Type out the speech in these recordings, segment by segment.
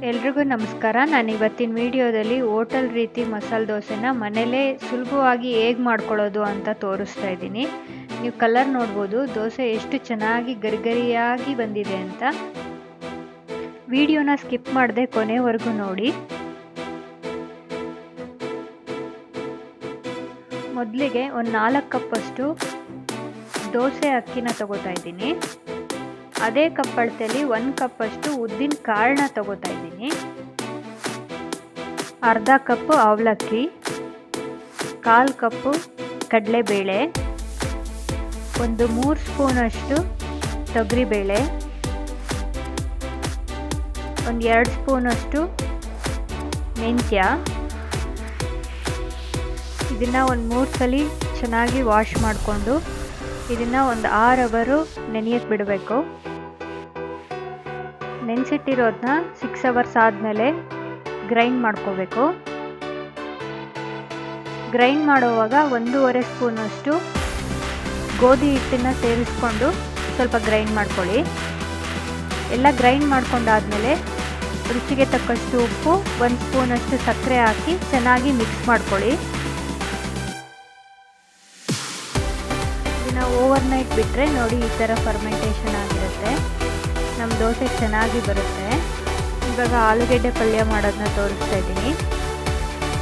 ಎಲ್ರಿಗೂ ನಮಸ್ಕಾರ. ನಾನು ಇವತ್ತಿನ ವಿಡಿಯೋದಲ್ಲಿ ಹೋಟೆಲ್ ರೀತಿ ಮಸಾಲೆ ದೋಸೆನ ಮನೇಲೇ ಸುಲಭವಾಗಿ ಹೇಗೆ ಮಾಡ್ಕೊಳ್ಳೋದು ಅಂತ ತೋರಿಸ್ತಾ ಇದ್ದೀನಿ. ನೀವು ಕಲರ್ ನೋಡ್ಬೋದು, ದೋಸೆ ಎಷ್ಟು ಚೆನ್ನಾಗಿ ಗರಿಗರಿಯಾಗಿ ಬಂದಿದೆ ಅಂತ. ವಿಡಿಯೋನ ಸ್ಕಿಪ್ ಮಾಡದೆ ಕೊನೆವರೆಗೂ ನೋಡಿ. ಮೊದಲಿಗೆ ಒಂದು 4 ಕಪ್ಪಷ್ಟು ದೋಸೆ ಅಕ್ಕಿನ ತಗೋತಾ ಇದ್ದೀನಿ. ಅದೇ ಕಪ್ ಅಳತೆಯಲ್ಲಿ 1 ಕಪ್ಪಷ್ಟು ಉದ್ದಿನ ಕಾಳನ್ನ ತಗೋತಾ ಇದ್ದೀನಿ. ಅರ್ಧ ಕಪ್ಪು ಅವಲಕ್ಕಿ, 1/4 ಕಪ್ಪು ಕಡಲೆಬೇಳೆ, ಒಂದು 3 ಸ್ಪೂನಷ್ಟು ತೊಗರಿಬೇಳೆ, ಒಂದು 2 ಸ್ಪೂನಷ್ಟು ಮೆಂತ್ಯ. ಇದನ್ನು ಒಂದು 3 ಸಲ ಚೆನ್ನಾಗಿ ವಾಶ್ ಮಾಡಿಕೊಂಡು ಇದನ್ನು ಒಂದು 6 ಅವರ್ ನೆನೆಯಕ್ಕೆ ಬಿಡಬೇಕು. ನೆನೆಸಿಟ್ಟಿರೋದನ್ನ 6 ಅವರ್ಸ್ ಆದಮೇಲೆ ಗ್ರೈಂಡ್ ಮಾಡ್ಕೋಬೇಕು. ಗ್ರೈಂಡ್ ಮಾಡುವಾಗ 1.5 ಸ್ಪೂನಷ್ಟು ಗೋಧಿ ಹಿಟ್ಟನ್ನು ಸೇರಿಸ್ಕೊಂಡು ಸ್ವಲ್ಪ ಗ್ರೈಂಡ್ ಮಾಡ್ಕೊಳ್ಳಿ. ಎಲ್ಲ ಗ್ರೈಂಡ್ ಮಾಡ್ಕೊಂಡಾದ್ಮೇಲೆ ರುಚಿಗೆ ತಕ್ಕಷ್ಟು ಉಪ್ಪು, 1 ಸ್ಪೂನಷ್ಟು ಸಕ್ಕರೆ ಹಾಕಿ ಚೆನ್ನಾಗಿ ಮಿಕ್ಸ್ ಮಾಡ್ಕೊಳ್ಳಿ. ಇದನ್ನು ಓವರ್ನೈಟ್ ಬಿಟ್ಟರೆ ನೋಡಿ ಈ ಥರ ಫರ್ಮೆಂಟೇಷನ್ ಆಗಿರುತ್ತೆ. ನಮ್ಮ ದೋಸೆ ಚೆನ್ನಾಗಿ ಬರುತ್ತೆ. ಇವಾಗ ಆಲೂಗೆಡ್ಡೆ ಪಲ್ಯ ಮಾಡೋದನ್ನ ತೋರಿಸ್ತಾ ಇದ್ದೀನಿ.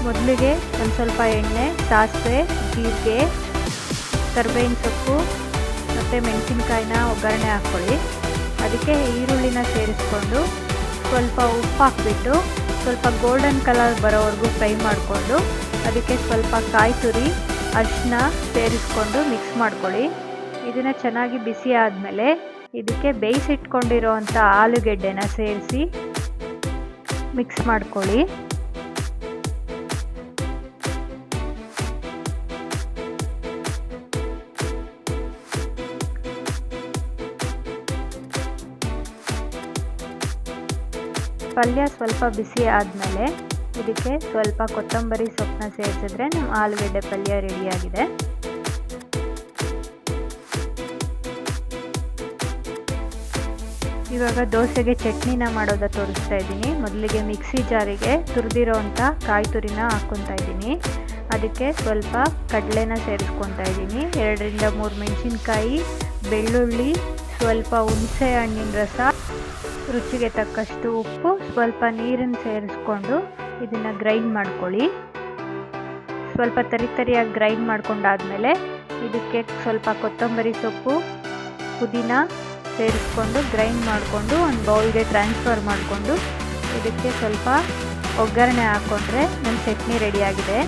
ಮೊದಲಿಗೆ ಒಂದು ಸ್ವಲ್ಪ ಎಣ್ಣೆ, ಸಾಸಿವೆ, ಜೀರಿಗೆ, ಕರಿಬೇವಿನ ಸೊಪ್ಪು ಮತ್ತು ಮೆಣಸಿನ್ಕಾಯಿನ ಒಗ್ಗರಣೆ ಹಾಕ್ಕೊಳ್ಳಿ. ಅದಕ್ಕೆ ಈರುಳ್ಳಿನ ಸೇರಿಸ್ಕೊಂಡು ಸ್ವಲ್ಪ ಉಪ್ಪು ಹಾಕ್ಬಿಟ್ಟು ಸ್ವಲ್ಪ ಗೋಲ್ಡನ್ ಕಲರ್ ಬರೋವರೆಗೂ ಫ್ರೈ ಮಾಡಿಕೊಂಡು ಅದಕ್ಕೆ ಸ್ವಲ್ಪ ಕಾಯಿ ತುರಿ, ಅರಿಶಿನ ಸೇರಿಸ್ಕೊಂಡು ಮಿಕ್ಸ್ ಮಾಡ್ಕೊಳ್ಳಿ. ಇದನ್ನು ಚೆನ್ನಾಗಿ ಬಿಸಿ ಆದಮೇಲೆ ಇದಕ್ಕೆ ಬೇಯಿಸಿಟ್ಕೊಂಡಿರೋವಂಥ ಆಲೂಗೆಡ್ಡೆನ ಸೇರಿಸಿ ಮಿಕ್ಸ್ ಮಾಡ್ಕೊಳ್ಳಿ. ಪಲ್ಯ ಸ್ವಲ್ಪ ಬಿಸಿ ಆದಮೇಲೆ ಇದಕ್ಕೆ ಸ್ವಲ್ಪ ಕೊತ್ತಂಬರಿ ಸೊಪ್ಪನ್ನ ಸೇರಿಸಿದ್ರೆ ನಮ್ಮ ಆಲೂಗೆಡ್ಡೆ ಪಲ್ಯ ರೆಡಿಯಾಗಿದೆ. ಇವಾಗ ದೋಸೆಗೆ ಚಟ್ನಿನ ಮಾಡೋದ ತೋರಿಸ್ತಾ ಇದ್ದೀನಿ. ಮೊದಲಿಗೆ ಮಿಕ್ಸಿ ಜಾರಿಗೆ ತುರಿದಿರೋವಂಥ ಕಾಯಿ ತುರಿನ ಹಾಕ್ಕೊತಾ ಇದ್ದೀನಿ. ಅದಕ್ಕೆ ಸ್ವಲ್ಪ ಕಡಲೆನ ಸೇರಿಸ್ಕೊತಾ ಇದ್ದೀನಿ. 2ರಿಂದ 3 ಮೆಣಸಿನ್ಕಾಯಿ, ಬೆಳ್ಳುಳ್ಳಿ, ಸ್ವಲ್ಪ ಹುಣಸೆ ಹಣ್ಣಿನ ರಸ, ರುಚಿಗೆ ತಕ್ಕಷ್ಟು ಉಪ್ಪು, ಸ್ವಲ್ಪ ನೀರನ್ನು ಸೇರಿಸ್ಕೊಂಡು ಇದನ್ನು ಗ್ರೈಂಡ್ ಮಾಡ್ಕೊಳ್ಳಿ. ಸ್ವಲ್ಪ ತರಿಯಾಗಿ ಗ್ರೈಂಡ್ ಮಾಡ್ಕೊಂಡಾದ್ಮೇಲೆ ಇದಕ್ಕೆ ಸ್ವಲ್ಪ ಕೊತ್ತಂಬರಿ ಸೊಪ್ಪು, ಪುದೀನ ಸೇರಿಸ್ಕೊಂಡು ಗ್ರೈಂಡ್ ಮಾಡಿಕೊಂಡು ಒಂದು ಬೌಲ್ಗೆ ಟ್ರಾನ್ಸ್ಫರ್ ಮಾಡಿಕೊಂಡು ಇದಕ್ಕೆ ಸ್ವಲ್ಪ ಒಗ್ಗರಣೆ ಹಾಕ್ಕೊಂಡ್ರೆ ನಮ್ಮ ಚಟ್ನಿ ರೆಡಿಯಾಗಿದೆ.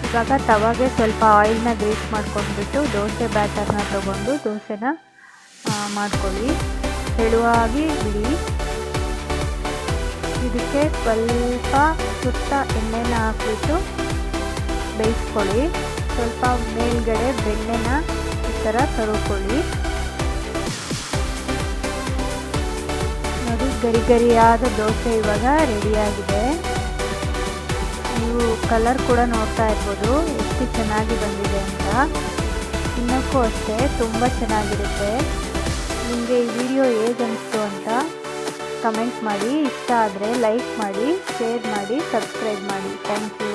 ಇವಾಗ ತವಾಗೆ ಸ್ವಲ್ಪ ಆಯಿಲ್ನ ಗ್ರೀಸ್ ಮಾಡ್ಕೊಂಡ್ಬಿಟ್ಟು ದೋಸೆ ಬ್ಯಾಟರ್ನ ತೊಗೊಂಡು ದೋಸೆನ ಮಾಡ್ಕೊಳ್ಳಿ. ತೆಳುವಾಗಿ ಬಿಡಿ. ಇದಕ್ಕೆ ಸ್ವಲ್ಪ ಸುತ್ತ ಎಣ್ಣೆನ ಹಾಕ್ಬಿಟ್ಟು ಬೇಯಿಸ್ಕೊಳ್ಳಿ. ಸ್ವಲ್ಪ ಮೇಲ್ಗಡೆ ಬೆಣ್ಣೆನ ಈ ಥರ ತರುಕೊಳ್ಳಿ. ನೋಡಿ, ಗರಿಗರಿಯಾದ ದೋಸೆ ಇವಾಗ ರೆಡಿಯಾಗಿದೆ. ನೀವು ಕಲರ್ ಕೂಡ ನೋಡ್ತಾ ಇರ್ಬೋದು ಎಷ್ಟು ಚೆನ್ನಾಗಿ ಬಂದಿದೆ ಅಂತ. ತಿನ್ನೋಕ್ಕೂ ಅಷ್ಟೇ ತುಂಬ ಚೆನ್ನಾಗಿರುತ್ತೆ. ನಿಮಗೆ ಈ ವಿಡಿಯೋ ಹೇಗೆ ಅನಿಸ್ತು ಅಂತ ಕಮೆಂಟ್ ಮಾಡಿ. ಇಷ್ಟ ಆದರೆ ಲೈಕ್ ಮಾಡಿ, ಶೇರ್ ಮಾಡಿ, ಸಬ್ಸ್ಕ್ರೈಬ್ ಮಾಡಿ. Thank you.